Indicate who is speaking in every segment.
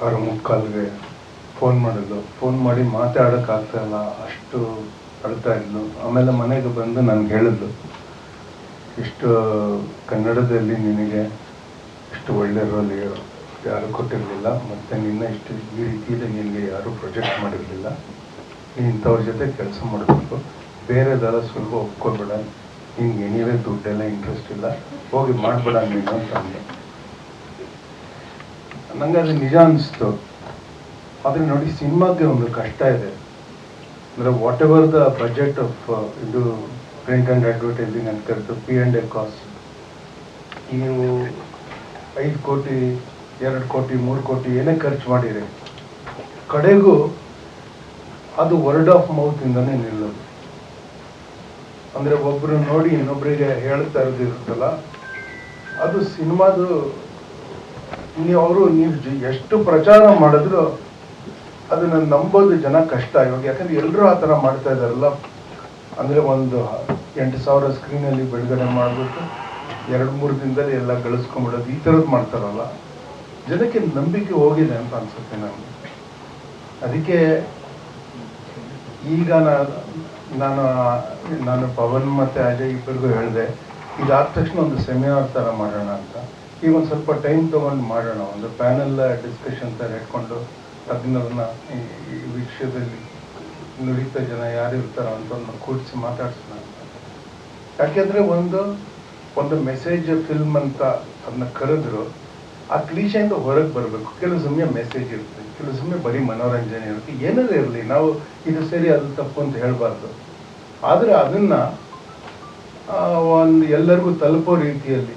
Speaker 1: 6:45ಗೆ phone ಮಾಡಿದ್ಲು. Phone ಮಾಡಿ ಮಾತಾಡೋಕ್ಕಾಗ್ತಾಯಿಲ್ಲ, ಅಷ್ಟು ಅಳ್ತಾ ಇದ್ಲು. ಆಮೇಲೆ ಮನೆಗೆ ಬಂದು ನನಗೆ ಹೇಳಿದ್ಲು, ಇಷ್ಟು ಕನ್ನಡದಲ್ಲಿ ನಿನಗೆ ಇಷ್ಟು ಒಳ್ಳೆ ರೋಲ್ ಯಾರು ಕೊಟ್ಟಿರಲಿಲ್ಲ, ಮತ್ತು ನಿನ್ನ ಇಷ್ಟು ಈ ರೀತಿಯಲ್ಲಿ ನಿನಗೆ ಯಾರೂ ಪ್ರೊಜೆಕ್ಟ್ ಮಾಡಿರಲಿಲ್ಲ. ನೀನು ಇಂಥವ್ರ ಜೊತೆ ಕೆಲಸ ಮಾಡಬೇಕು, ಬೇರೆದೆಲ್ಲ ಸುಲಭ ಒಪ್ಕೊಬೇಡ, ನಿನ್ಗೆ ಏನಿವೆ ದುಡ್ಡೆಲ್ಲ ಇಂಟ್ರೆಸ್ಟ್ ಇಲ್ಲ, ಹೋಗಿ ಮಾಡಬೇಡ ನೀನು ಅಂತ ಅಂದೆ. ನನಗೆ ಅದು ನಿಜ ಅನ್ನಿಸ್ತು. ಆದರೆ ನೋಡಿ, ಸಿನಿಮಾಗೆ ಒಂದು ಕಷ್ಟ ಇದೆ. ಅಂದರೆ what ever the budget of ಇದು ಪ್ರಿಂಟ್ ಆ್ಯಂಡ್ ಅಡ್ವರ್ಟೈಸಿಂಗ್ ಅಂತ ಕರೆದು P&A ಕಾಸ್ಟ್, ನೀವು 5 ಕೋಟಿ 2 ಕೋಟಿ 3 ಕೋಟಿ ಏನೇ ಖರ್ಚು ಮಾಡಿರಿ, ಕಡೆಗೂ ಅದು ವರ್ಡ್ ಆಫ್ ಮೌತಿಂದನೇ ನಿಲ್ಲೋದು. ಅಂದರೆ ಒಬ್ಬರು ನೋಡಿ ಇನ್ನೊಬ್ಬರಿಗೆ ಹೇಳ್ತಾ ಇರೋದಿರುತ್ತಲ್ಲ, ಅದು ಸಿನಿಮಾದು ನೀವು ಎಷ್ಟು ಪ್ರಚಾರ ಮಾಡಿದ್ರು ಅದನ್ನು ನಂಬೋದು ಜನ ಕಷ್ಟ ಇವಾಗ. ಯಾಕಂದರೆ ಎಲ್ಲರೂ ಆ ಥರ ಮಾಡ್ತಾ ಇದ್ದಾರಲ್ಲ. ಅಂದರೆ ಒಂದು 8,000 ಸ್ಕ್ರೀನಲ್ಲಿ ಬಿಡುಗಡೆ ಮಾಡಿಬಿಟ್ಟು 2-3 ದಿನದಲ್ಲಿ ಎಲ್ಲ ಗಳಿಸ್ಕೊಂಡ್ಬಿಡೋದು, ಈ ಥರದ್ದು ಮಾಡ್ತಾರಲ್ಲ, ಜನಕ್ಕೆ ನಂಬಿಕೆ ಹೋಗಿದೆ ಅಂತ ಅನ್ಸುತ್ತೆ ನಮಗೆ. ಅದಕ್ಕೆ ಈಗ ನಾನು ಪವನ್ ಮತ್ತು ಅಜಯ್ ಇಬ್ಬರಿಗೂ ಹೇಳಿದೆ, ಇದಾದ ತಕ್ಷಣ ಒಂದು ಸೆಮಿನಾರ್ ಥರ ಮಾಡೋಣ ಅಂತ. ಈಗ ಒಂದು ಸ್ವಲ್ಪ ಟೈಮ್ ತೊಗೊಂಡು ಮಾಡೋಣ, ಒಂದು ಪ್ಯಾನೆಲ್ ಡಿಸ್ಕಷನ್ ಥರ ಇಟ್ಕೊಂಡು ತಜ್ಞರನ್ನ ಈ ವಿಷಯದಲ್ಲಿ ನುರಿತ ಜನ ಯಾರು ಇರ್ತಾರೋ ಅಂತ ಕೂಡಿಸಿ ಮಾತಾಡ್ಸೋಣ ಅಂತ. ಯಾಕೆಂದರೆ ಒಂದು ಮೆಸೇಜ್ ಫಿಲ್ಮ್ ಅಂತ ಅದನ್ನ ಕರೆದ್ರು, ಆ ಕ್ಲೀಶೆಯಿಂದ ಹೊರಗೆ ಬರಬೇಕು. ಕೆಲವು ಸಮಯ ಮೆಸೇಜ್ ಇರುತ್ತೆ, ಕೆಲವು ಸಮಯ ಬರೀ ಮನೋರಂಜನೆ ಇರುತ್ತೆ. ಏನಾದರೂ ಇರಲಿ, ನಾವು ಇದು ಸರಿ ಅದು ತಪ್ಪು ಅಂತ ಹೇಳಬಾರ್ದು. ಆದರೆ ಅದನ್ನು ಒಂದು ಎಲ್ಲರಿಗೂ ತಲುಪೋ ರೀತಿಯಲ್ಲಿ,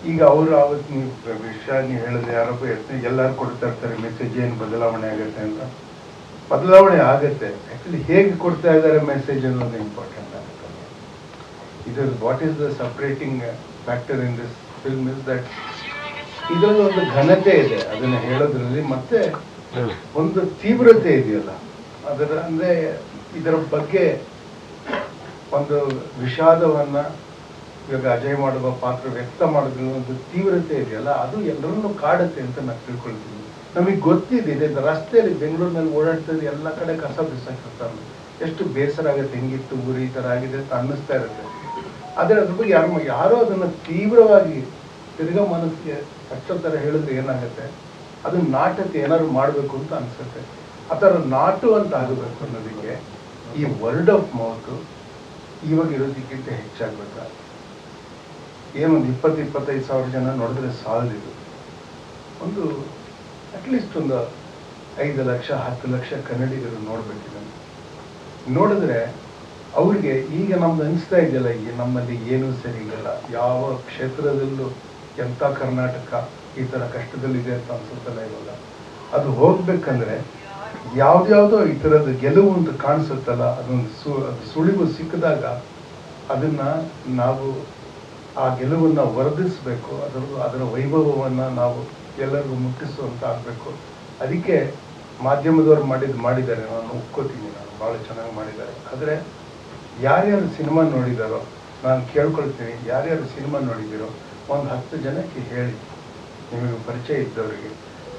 Speaker 1: ಈಗ ಅವರು ಆವತ್ತು ನೀವು ವಿಷಯ ನೀವು ಹೇಳಿದ್ರೆ ಯಾರೊಬ್ಬ ಎಲ್ಲರೂ ಕೊಡ್ತಾ ಇರ್ತಾರೆ ಮೆಸೇಜ್, ಏನು ಬದಲಾವಣೆ ಆಗುತ್ತೆ ಅಂತ. ಬದಲಾವಣೆ ಆಗುತ್ತೆ, ಆ್ಯಕ್ಚುಲಿ ಹೇಗೆ ಕೊಡ್ತಾ ಇದ್ದಾರೆ ಮೆಸೇಜ್ ಅನ್ನೋದು ಇಂಪಾರ್ಟೆಂಟ್ ಆಗುತ್ತೆ. ಇದು what is the separating factor in this film is that ಇದರಲ್ಲಿ ಒಂದು ಘನತೆ ಇದೆ ಅದನ್ನು ಹೇಳೋದ್ರಲ್ಲಿ, ಮತ್ತೆ ಒಂದು ತೀವ್ರತೆ ಇದೆಯಲ್ಲ ಅದರ. ಅಂದರೆ ಇದರ ಬಗ್ಗೆ ಒಂದು ವಿಷಾದವನ್ನು ಇವಾಗ ಅಜಯ್ ಮಾಡುವ ಪಾತ್ರ ವ್ಯಕ್ತ ಮಾಡೋದ್ರಲ್ಲಿ ಒಂದು ತೀವ್ರತೆ ಇದೆಯಲ್ಲ, ಅದು ಎಲ್ಲರನ್ನೂ ಕಾಡುತ್ತೆ ಅಂತ ನಾನು ತಿಳ್ಕೊಳ್ತೀನಿ. ನಮಗೆ ಗೊತ್ತಿದೆ, ರಸ್ತೆಯಲ್ಲಿ ಬೆಂಗಳೂರಿನಲ್ಲಿ ಓಡಾಡ್ತಿದ್ರೆ ಎಲ್ಲ ಕಡೆ ಕಸ ಬಿಸಾಕಿರ್ತಾರೆ, ಎಷ್ಟು ಬೇಸರ ಆಗುತ್ತೆ, ಹೆಂಗಿತ್ತು ಊರು ಈ ಥರ ಆಗಿದೆ ಅಂತ ಅನ್ನಿಸ್ತಾ ಇರುತ್ತೆ. ಆದರೆ ಅದ್ರ ಬಗ್ಗೆ ಯಾರೋ ಅದನ್ನು ತೀವ್ರವಾಗಿ ತಿರ್ಗಾ ಮನಸ್ಸಿಗೆ ಅಷ್ಟೋ ಥರ ಹೇಳಿದ್ರೆ ಏನಾಗುತ್ತೆ, ಅದು ನಾಟಕ್ಕೆ ಏನಾದ್ರು ಮಾಡಬೇಕು ಅಂತ ಅನಿಸುತ್ತೆ. ಆ ಥರ ನಾಟು ಅಂತ ಆಗಬೇಕು ಅನ್ನೋದಕ್ಕೆ ಈ ವರ್ಡ್ ಆಫ್ ಮೌತು ಇವಾಗ ಇರೋದಕ್ಕಿಂತ ಹೆಚ್ಚಾಗಬೇಕಾಗುತ್ತೆ. ಏನೊಂದು 20-25 ಸಾವಿರ ಜನ ನೋಡಿದ್ರೆ ಸಾಲದಿದು, ಒಂದು ಅಟ್ಲೀಸ್ಟ್ ಒಂದು 5 ಲಕ್ಷ 10 ಲಕ್ಷ ಕನ್ನಡಿಗರು ನೋಡ್ಬೇಕಿದೆ. ನೋಡಿದ್ರೆ ಅವ್ರಿಗೆ ಈಗ ನಮ್ದು ಅನಿಸ್ತಾ ಇದೆಯಲ್ಲ, ಈ ನಮ್ಮಲ್ಲಿ ಏನೂ ಸರಿ ಇಲ್ಲ, ಯಾವ ಕ್ಷೇತ್ರದಲ್ಲೂ ಎಂಥ ಕರ್ನಾಟಕ ಈ ಥರ ಕಷ್ಟದಲ್ಲಿದೆ ಅಂತ ಅನ್ಸುತ್ತಲ್ಲ ಇವಾಗ. ಅದು ಹೋಗ್ಬೇಕಂದ್ರೆ ಯಾವ್ದ್ಯಾವುದೋ ಈ ಥರದ ಗೆಲುವು ಅಂತ ಕಾಣಿಸುತ್ತಲ್ಲ, ಅದೊಂದು ಸುಳಿವು ಸಿಕ್ಕಿದಾಗ ಅದನ್ನು ನಾವು ಆ ಗೆಲುವನ್ನು ವರ್ಧಿಸಬೇಕು, ಅದರ ವೈಭವವನ್ನು ನಾವು ಎಲ್ಲರಿಗೂ ಮುಟ್ಟಿಸುವಂತ ಆಗಬೇಕು. ಅದಕ್ಕೆ ಮಾಧ್ಯಮದವ್ರು ಮಾಡಿದ್ದಾರೆ, ನಾನು ಒಪ್ಕೋತೀನಿ, ನಾನು ಭಾಳ ಚೆನ್ನಾಗಿ ಮಾಡಿದ್ದಾರೆ. ಆದರೆ ಯಾರ್ಯಾರು ಸಿನಿಮಾ ನೋಡಿದಾರೋ ನಾನು ಕೇಳ್ಕೊಳ್ತೀನಿ, ಯಾರ್ಯಾರು ಸಿನಿಮಾ ನೋಡಿದ್ದೀರೋ ಒಂದು 10 ಜನಕ್ಕೆ ಹೇಳಿ, ನಿಮಗೆ ಪರಿಚಯ ಇದ್ದವರಿಗೆ.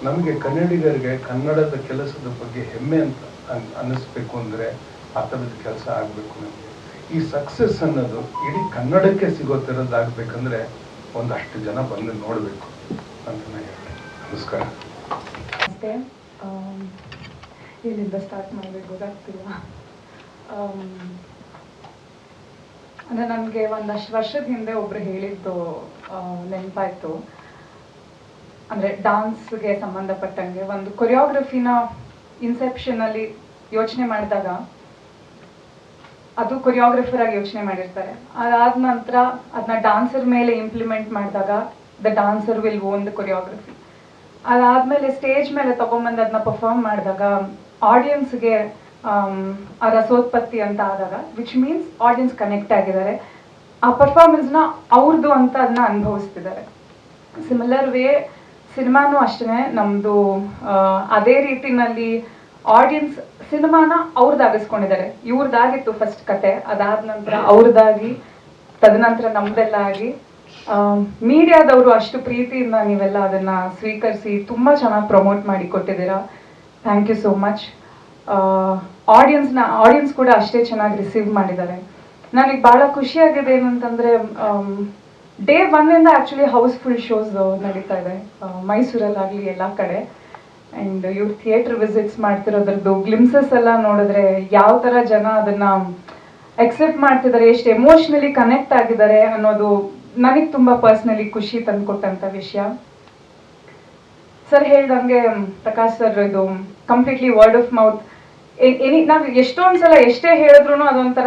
Speaker 1: ನಮಗೆ ಕನ್ನಡಿಗರಿಗೆ ಕನ್ನಡದ ಕೆಲಸದ ಬಗ್ಗೆ ಹೆಮ್ಮೆ ಅಂತ ಅನ್ನಿಸ್ಬೇಕು ಅಂದರೆ ಆ ಥರದ ಕೆಲಸ ಆಗಬೇಕು. ನಮಗೆ ಈ ಸಕ್ಸಸ್ ಅನ್ನೋದು ಇಡೀ ಕನ್ನಡಕ್ಕೆ ಸಿಗೋ ಥರದ್ದಾಗಬೇಕಂದ್ರೆ ಒಂದಷ್ಟು ಜನ ಬಂದು ನೋಡಬೇಕು ಅಂತ ನಾನು ಹೇಳ್ತೀನಿ. ನಮಸ್ಕಾರ.
Speaker 2: ನಮಸ್ತೆ. ಇಲ್ಲಿಂದ ಸ್ಟಾರ್ಟ್ ಮಾಡಬೇಕು ಗೊತ್ತಾಗ್ತಿಲ್ಲ. ಅಂದರೆ ನನಗೆ ಒಂದಷ್ಟು ವರ್ಷದ ಹಿಂದೆ ಒಬ್ರು ಹೇಳಿದ್ದು ನೆನಪಾಯಿತು. ಅಂದರೆ ಡಾನ್ಸ್ಗೆ ಸಂಬಂಧಪಟ್ಟಂಗೆ ಒಂದು ಕೊರಿಯೋಗ್ರಫಿನ ಇನ್ಸೆಪ್ಷನಲ್ಲಿ ಯೋಚನೆ ಮಾಡಿದಾಗ ಅದು ಕೊರಿಯೋಗ್ರಫರ್ ಆಗಿ ಯೋಚನೆ ಮಾಡಿರ್ತಾರೆ. ಅದಾದ ನಂತರ ಅದನ್ನ ಡಾನ್ಸರ್ ಮೇಲೆ ಇಂಪ್ಲಿಮೆಂಟ್ ಮಾಡಿದಾಗ the dancer will own the choreography. ಅದಾದಮೇಲೆ ಸ್ಟೇಜ್ ಮೇಲೆ ತೊಗೊಂಬಂದು ಅದನ್ನ ಪರ್ಫಾರ್ಮ್ ಮಾಡಿದಾಗ ಆಡಿಯನ್ಸ್ಗೆ ಆ ರಸೋತ್ಪತ್ತಿ ಅಂತ ಆದಾಗ, ವಿಚ್ ಮೀನ್ಸ್ ಆಡಿಯನ್ಸ್ ಕನೆಕ್ಟ್ ಆಗಿದ್ದಾರೆ, ಆ ಪರ್ಫಾರ್ಮೆನ್ಸ್ನ ಅವ್ರದ್ದು ಅಂತ ಅದನ್ನ ಅನುಭವಿಸ್ತಿದ್ದಾರೆ. ಸಿಮಿಲರ್ ವೇ ಸಿನಿಮಾನೂ ಅಷ್ಟೇ, ನಮ್ಮದು ಅದೇ ರೀತಿನಲ್ಲಿ ಆಡಿಯನ್ಸ್ ಸಿನಿಮಾನ ಅವ್ರದ್ದಾಗಿಸ್ಕೊಂಡಿದ್ದಾರೆ. ಇವ್ರದ್ದಾಗಿತ್ತು ಫಸ್ಟ್ ಕತೆ, ಅದಾದ ನಂತರ ಅವ್ರದ್ದಾಗಿ, ತದನಂತರ ನಮ್ದೆಲ್ಲ ಆಗಿ, ಮೀಡಿಯಾದವರು ಅಷ್ಟು ಪ್ರೀತಿಯಿಂದ ನೀವೆಲ್ಲ ಅದನ್ನು ಸ್ವೀಕರಿಸಿ ತುಂಬ ಚೆನ್ನಾಗಿ ಪ್ರಮೋಟ್ ಮಾಡಿ ಕೊಟ್ಟಿದ್ದೀರಾ. Thank you so much. Audience ಕೂಡ ಅಷ್ಟೇ ಚೆನ್ನಾಗಿ ರಿಸೀವ್ ಮಾಡಿದ್ದಾರೆ. ನನಗೆ ಭಾಳ ಖುಷಿಯಾಗಿದೆ ಏನಂತಂದರೆ ಡೇ 1 ಆ್ಯಕ್ಚುಲಿ ಹೌಸ್ಫುಲ್ ಶೋಸ್ ನಡೀತಾ ಇದೆ ಮೈಸೂರಲ್ಲಾಗಲಿ ಎಲ್ಲ ಕಡೆ. ಆ್ಯಂಡ್ ಇವ್ರು ಥಿಯೇಟ್ರ್ ವಿಸಿಟ್ಸ್ ಮಾಡ್ತಿರೋದ್ರದ್ದು ಗ್ಲಿಮ್ಸಸ್ ಎಲ್ಲ ನೋಡಿದ್ರೆ ಯಾವ ಥರ ಜನ ಅದನ್ನು ಎಕ್ಸೆಪ್ಟ್ ಮಾಡ್ತಿದ್ದಾರೆ, ಎಷ್ಟು ಎಮೋಷ್ನಲಿ ಕನೆಕ್ಟ್ ಆಗಿದ್ದಾರೆ ಅನ್ನೋದು ನನಗೆ ತುಂಬ ಪರ್ಸ್ನಲಿ ಖುಷಿ ತಂದುಕೊಟ್ಟಂಥ ವಿಷಯ. ಸರ್ ಹೇಳ್ದಂಗೆ ಪ್ರಕಾಶ್ ಸರ್ ಇದು ಕಂಪ್ಲೀಟ್ಲಿ ವರ್ಡ್ ಆಫ್ ಮೌತ್. ನಾವು ಎಷ್ಟೊಂದು ಸಲ ಎಷ್ಟೇ ಹೇಳಿದ್ರು ಅದೊಂಥರ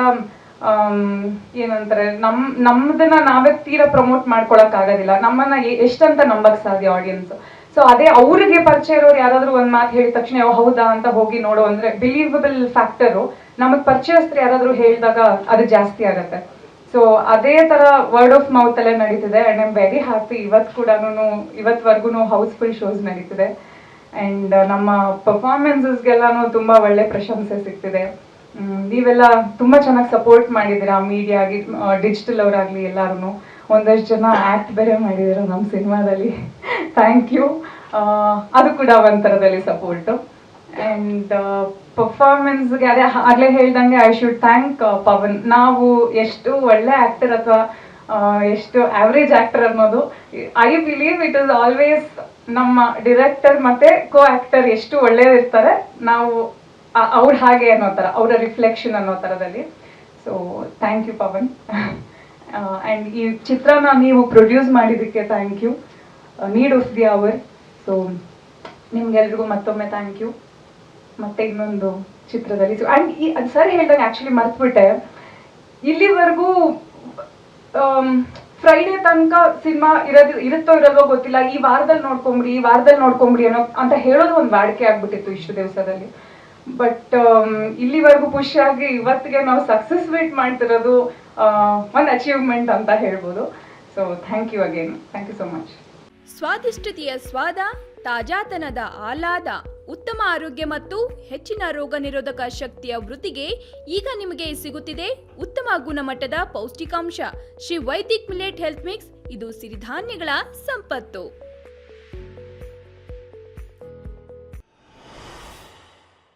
Speaker 2: ಏನಂತಾರೆ ನಮ್ಮದನ್ನ ನಾವೇ ತೀರಾ ಪ್ರಮೋಟ್ ಮಾಡ್ಕೊಳಕ್ಕಾಗೋದಿಲ್ಲ. ನಮ್ಮನ್ನ ಎಷ್ಟಂತ ನಂಬಕ್ ಸಾಧ್ಯ ಆಡಿಯನ್ಸ್. ಸೊ ಅದೇ ಅವ್ರಿಗೆ ಪರಿಚಯ ಇರೋರು ಯಾರಾದ್ರೂ ಒಂದ್ ಮಾತು ಹೇಳಿದ ತಕ್ಷಣ ಹೌದಾ ಅಂತ ಹೋಗಿ ನೋಡೋ ಅಂದ್ರೆ ಬಿಲೀವಬಲ್ ಫ್ಯಾಕ್ಟರು. ನಮಗ್ ಪರಿಚಯಸ್ಥರು ಯಾರಾದ್ರೂ ಹೇಳಿದಾಗ ಅದು ಜಾಸ್ತಿ ಆಗತ್ತೆ. ಸೊ ಅದೇ ತರ ವರ್ಡ್ ಆಫ್ ಮೌತ್ ಅಲ್ಲೇ ನಡೀತಿದೆ. And I am very happy. ಇವತ್ವರೆಗೂ ಹೌಸ್ಫುಲ್ ಶೋಸ್ ನಡೀತಿದೆ. ಅಂಡ್ ನಮ್ಮ ಪರ್ಫಾರ್ಮೆನ್ಸಸ್ಗೆಲ್ಲಾನು ತುಂಬಾ ಒಳ್ಳೆ ಪ್ರಶಂಸೆ ಸಿಗ್ತಿದೆ. ನೀವೆಲ್ಲ ತುಂಬಾ ಚೆನ್ನಾಗಿ ಸಪೋರ್ಟ್ ಮಾಡಿದ್ದೀರಾ, ಮೀಡಿಯಾ ಆಗಿ ಡಿಜಿಟಲ್ ಅವರಾಗ್ಲಿ ಎಲ್ಲಾರು. ಒಂದಷ್ಟು ಜನ ಆಕ್ಟ್ ಬೇರೆ ಮಾಡಿದ್ದೀರಾ ನಮ್ಮ ಸಿನಿಮಾದಲ್ಲಿ. Thank you. ಅದು ಕೂಡ ಒಂಥರದಲ್ಲಿ ಸಪೋರ್ಟು. ಆ್ಯಂಡ್ ಪರ್ಫಾರ್ಮೆನ್ಸ್ಗೆ ಅದೇ ಆಗಲೇ ಹೇಳ್ದಂಗೆ ಐ ಶುಡ್ ಥ್ಯಾಂಕ್ ಪವನ್. ನಾವು ಎಷ್ಟು ಒಳ್ಳೆ ಆ್ಯಕ್ಟರ್ ಅಥವಾ ಎಷ್ಟು ಆವ್ರೇಜ್ ಆ್ಯಕ್ಟರ್ ಅನ್ನೋದು I believe it is always ನಮ್ಮ ಡಿರೆಕ್ಟರ್ ಮತ್ತು ಕೋ ಆ್ಯಕ್ಟರ್ ಎಷ್ಟು ಒಳ್ಳೆಯದಿರ್ತಾರೆ ನಾವು ಅವ್ರು ಹಾಗೆ ಅನ್ನೋ ಥರ, ಅವರ ರಿಫ್ಲೆಕ್ಷನ್ ಅನ್ನೋ ಥರದಲ್ಲಿ. So thank you Pavan. And ಈ ಚಿತ್ರನ ನೀವು ಪ್ರೊಡ್ಯೂಸ್ ಮಾಡಿದ್ದಕ್ಕೆ thank you. Need of the hour. So ನಿಮ್ಗೆಲ್ರಿಗೂ ಮತ್ತೊಮ್ಮೆ ಥ್ಯಾಂಕ್ ಯು. ಮತ್ತೆ ಇನ್ನೊಂದು ಚಿತ್ರದಲ್ಲಿ ಆ್ಯಂಡ್ ಸರ್ ಹೇಳ್ದಂಗೆ ಆ್ಯಕ್ಚುಲಿ ಮರ್ತ್ಬಿಟ್ಟೆ, ಇಲ್ಲಿವರೆಗೂ ಫ್ರೈಡೇ ತನಕ ಸಿನಿಮಾ ಇರುತ್ತೋ ಇರಲ್ವೋ ಗೊತ್ತಿಲ್ಲ, ಈ ವಾರದಲ್ಲಿ ನೋಡ್ಕೊಂಬಿಡಿ ಅಂತ ಹೇಳೋದು ಒಂದು ವಾಡಿಕೆ ಆಗ್ಬಿಟ್ಟಿತ್ತು ಇಷ್ಟು ದಿವಸದಲ್ಲಿ. ಬಟ್ ಇಲ್ಲಿವರೆಗೂ ಖುಷಿಯಾಗಿ ಇವತ್ತಿಗೆ ನಾವು ಸಕ್ಸಸ್ ಮೀಟ್ ಮಾಡ್ತಿರೋದು ಒಂದು ಅಚೀವ್ಮೆಂಟ್ ಅಂತ ಹೇಳ್ಬೋದು. So thank you again. Thank you so much.
Speaker 3: ಸ್ವಾದಿಷ್ಟತೆಯ ಸ್ವಾದ, ತಾಜಾತನದ ಆಹ್ಲಾದ, ಉತ್ತಮ ಆರೋಗ್ಯ ಮತ್ತು ಹೆಚ್ಚಿನ ರೋಗ ನಿರೋಧಕ ಶಕ್ತಿಯ ವೃದ್ಧಿಗೆ ಈಗ ನಿಮಗೆ ಸಿಗುತ್ತಿದೆ ಉತ್ತಮ ಗುಣಮಟ್ಟದ ಪೌಷ್ಟಿಕಾಂಶ Shri Vaidik millet health mix. ಇದು ಸಿರಿಧಾನ್ಯಗಳ ಸಂಪತ್ತು.